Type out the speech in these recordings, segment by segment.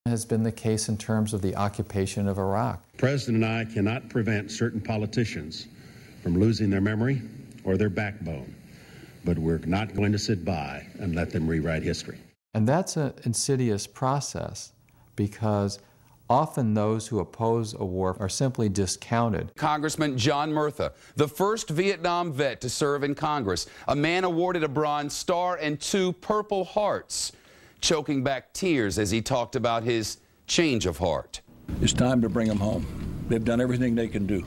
has been the case in terms of the occupation of Iraq. The President and I cannot prevent certain politicians from losing their memory or their backbone, but we're not going to sit by and let them rewrite history. And that's an insidious process, because often those who oppose a war are simply discounted. Congressman John Murtha, the first Vietnam vet to serve in Congress, a man awarded a Bronze Star and 2 Purple Hearts, choking back tears as he talked about his change of heart. It's time to bring them home. They've done everything they can do.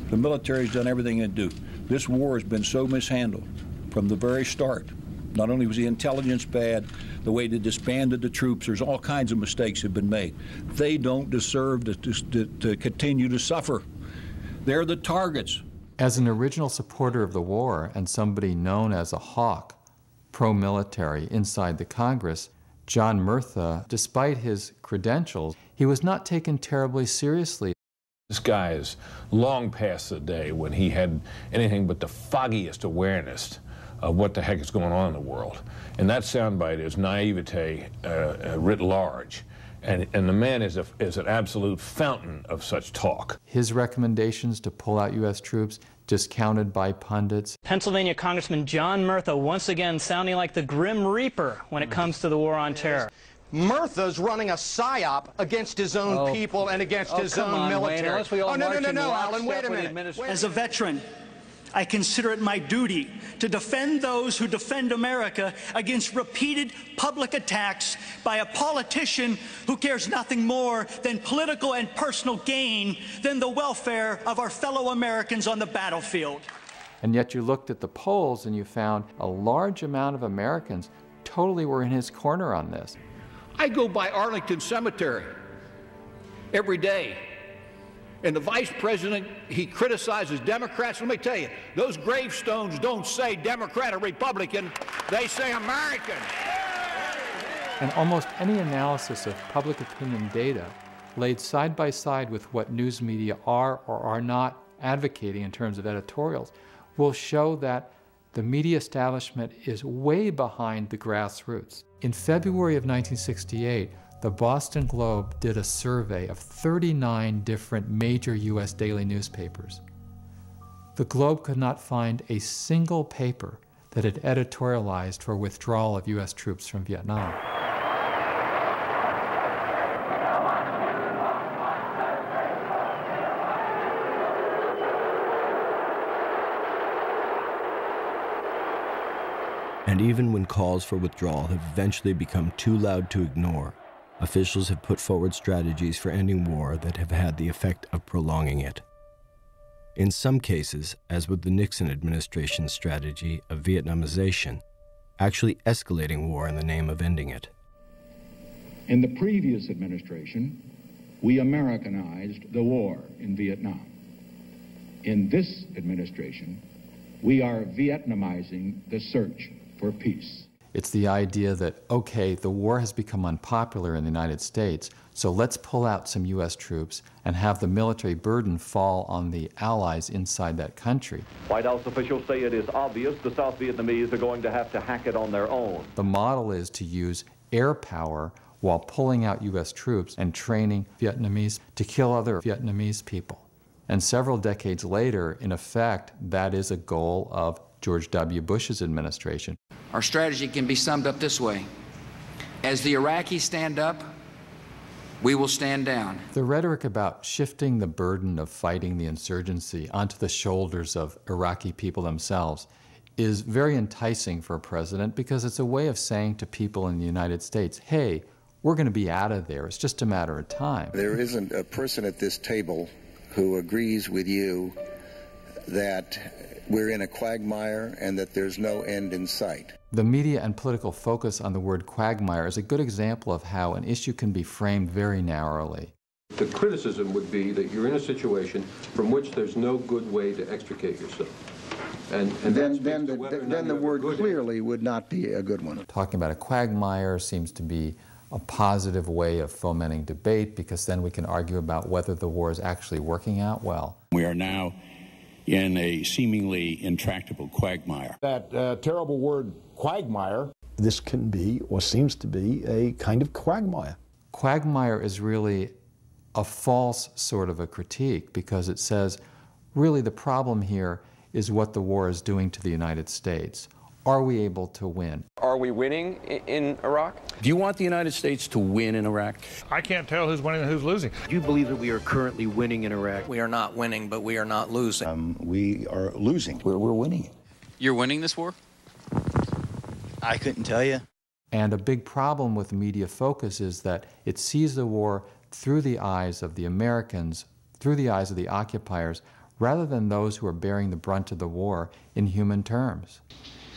The military's done everything it can do. This war has been so mishandled from the very start. Not only was the intelligence bad, the way they disbanded the troops, there's all kinds of mistakes have been made. They don't deserve to continue to suffer. They're the targets. As an original supporter of the war and somebody known as a hawk, pro-military inside the Congress, John Murtha, despite his credentials, he was not taken terribly seriously. This guy is long past the day when he had anything but the foggiest awareness of what the heck is going on in the world. And that soundbite is naivete writ large. And the man is an absolute fountain of such talk. His recommendations to pull out U.S. troops discounted by pundits. Pennsylvania Congressman John Murtha once again sounding like the Grim Reaper when it comes to the war on terror. Murtha's running a psyop against his own people and against his own military. No, Alan, wait a minute. As a veteran, I consider it my duty to defend those who defend America against repeated public attacks by a politician who cares nothing more than political and personal gain than the welfare of our fellow Americans on the battlefield. And yet you looked at the polls and you found a large amount of Americans totally were in his corner on this. I go by Arlington Cemetery every day. And the vice president, he criticizes Democrats. Let me tell you, those gravestones don't say Democrat or Republican, they say American. And almost any analysis of public opinion data laid side by side with what news media are or are not advocating in terms of editorials will show that the media establishment is way behind the grassroots. In February of 1968, the Boston Globe did a survey of 39 different major U.S. daily newspapers. The Globe could not find a single paper that had editorialized for withdrawal of U.S. troops from Vietnam. And even when calls for withdrawal have eventually become too loud to ignore, officials have put forward strategies for ending war that have had the effect of prolonging it. In some cases, as with the Nixon administration's strategy of Vietnamization, actually escalating war in the name of ending it. In the previous administration, we Americanized the war in Vietnam. In this administration, we are Vietnamizing the search for peace. It's the idea that, okay, the war has become unpopular in the United States, so let's pull out some U.S. troops and have the military burden fall on the allies inside that country. White House officials say it is obvious the South Vietnamese are going to have to hack it on their own. The model is to use air power while pulling out U.S. troops and training Vietnamese to kill other Vietnamese people. And several decades later, in effect, that is a goal of George W. Bush's administration. Our strategy can be summed up this way. As the Iraqis stand up, we will stand down. The rhetoric about shifting the burden of fighting the insurgency onto the shoulders of Iraqi people themselves is very enticing for a president, because it's a way of saying to people in the United States, hey, we're going to be out of there. It's just a matter of time. There isn't a person at this table who agrees with you that we're in a quagmire and that there's no end in sight. The media and political focus on the word quagmire is a good example of how an issue can be framed very narrowly. The criticism would be that you're in a situation from which there's no good way to extricate yourself. And then the word clearly would not be a good one. Talking about a quagmire seems to be a positive way of fomenting debate, because then we can argue about whether the war is actually working out well. We are now in a seemingly intractable quagmire. That terrible word, quagmire. This can be, or seems to be, a kind of quagmire. quagmire is really a false sort of a critique, because it says, really the problem here is what the war is doing to the United States. Are we able to win? Are we winning in Iraq? Do you want the United States to win in Iraq? I can't tell who's winning and who's losing. Do you believe that we are currently winning in Iraq? We are not winning, but we are not losing. We are losing. We're winning it. You're winning this war? I couldn't tell you. And a big problem with media focus is that it sees the war through the eyes of the Americans, through the eyes of the occupiers, rather than those who are bearing the brunt of the war in human terms.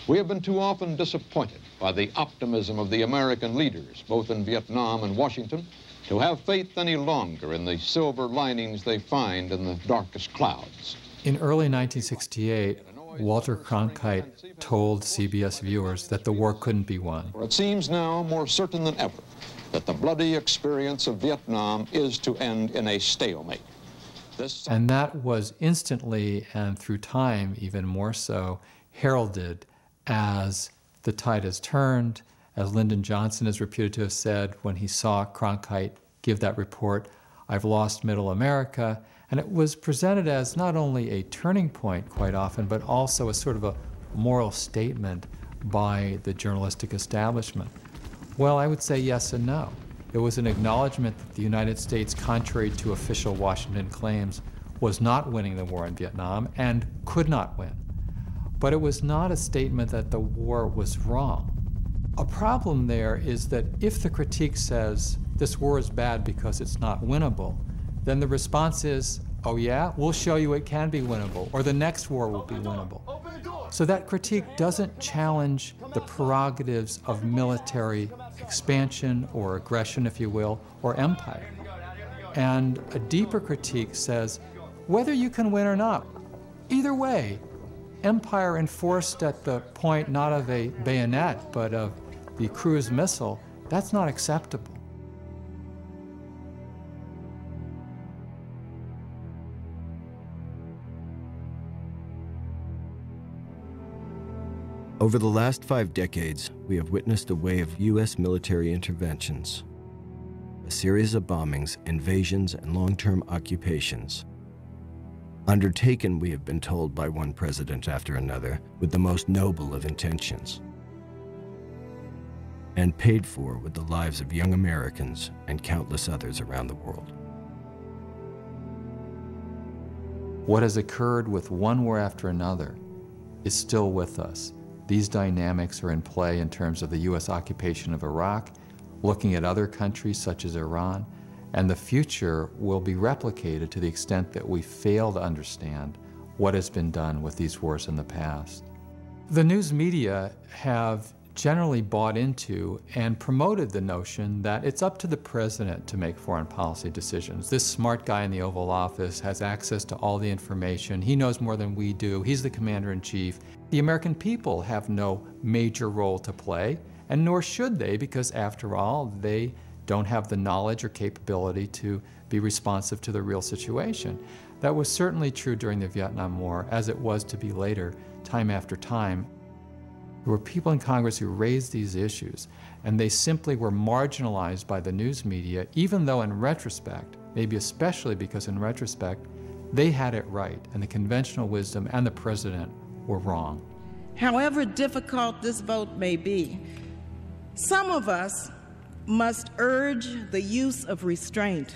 We have been too often disappointed by the optimism of the American leaders, both in Vietnam and Washington, to have faith any longer in the silver linings they find in the darkest clouds. In early 1968, Walter Cronkite told CBS viewers that the war couldn't be won. It seems now more certain than ever that the bloody experience of Vietnam is to end in a stalemate. And that was instantly, and through time even more so, heralded as the tide has turned, as Lyndon Johnson is reputed to have said when he saw Cronkite give that report, "I've lost Middle America." And it was presented as not only a turning point quite often, but also a sort of a moral statement by the journalistic establishment. Well, I would say yes and no. It was an acknowledgement that the United States, contrary to official Washington claims, was not winning the war in Vietnam and could not win. But it was not a statement that the war was wrong. A problem there is that if the critique says this war is bad because it's not winnable, then the response is, oh yeah, we'll show you it can be winnable, or the next war will be winnable. So that critique doesn't challenge the prerogatives of military expansion or aggression, if you will, or empire. And a deeper critique says, whether you can win or not, either way, empire enforced at the point not of a bayonet, but of the cruise missile, that's not acceptable. Over the last 5 decades, we have witnessed a wave of U.S. military interventions, a series of bombings, invasions, and long-term occupations. Undertaken, we have been told by one president after another, with the most noble of intentions, and paid for with the lives of young Americans and countless others around the world. What has occurred with one war after another is still with us. These dynamics are in play in terms of the U.S. occupation of Iraq, looking at other countries such as Iran, and the future will be replicated to the extent that we fail to understand what has been done with these wars in the past. The news media have generally bought into and promoted the notion that it's up to the president to make foreign policy decisions. This smart guy in the Oval Office has access to all the information. He knows more than we do. He's the commander-in-chief. The American people have no major role to play, and nor should they, because after all, they don't have the knowledge or capability to be responsive to the real situation. That was certainly true during the Vietnam War, as it was to be later, time after time. There were people in Congress who raised these issues, and they simply were marginalized by the news media, even though in retrospect, maybe especially because in retrospect, they had it right, and the conventional wisdom and the president were wrong. However difficult this vote may be, some of us must urge the use of restraint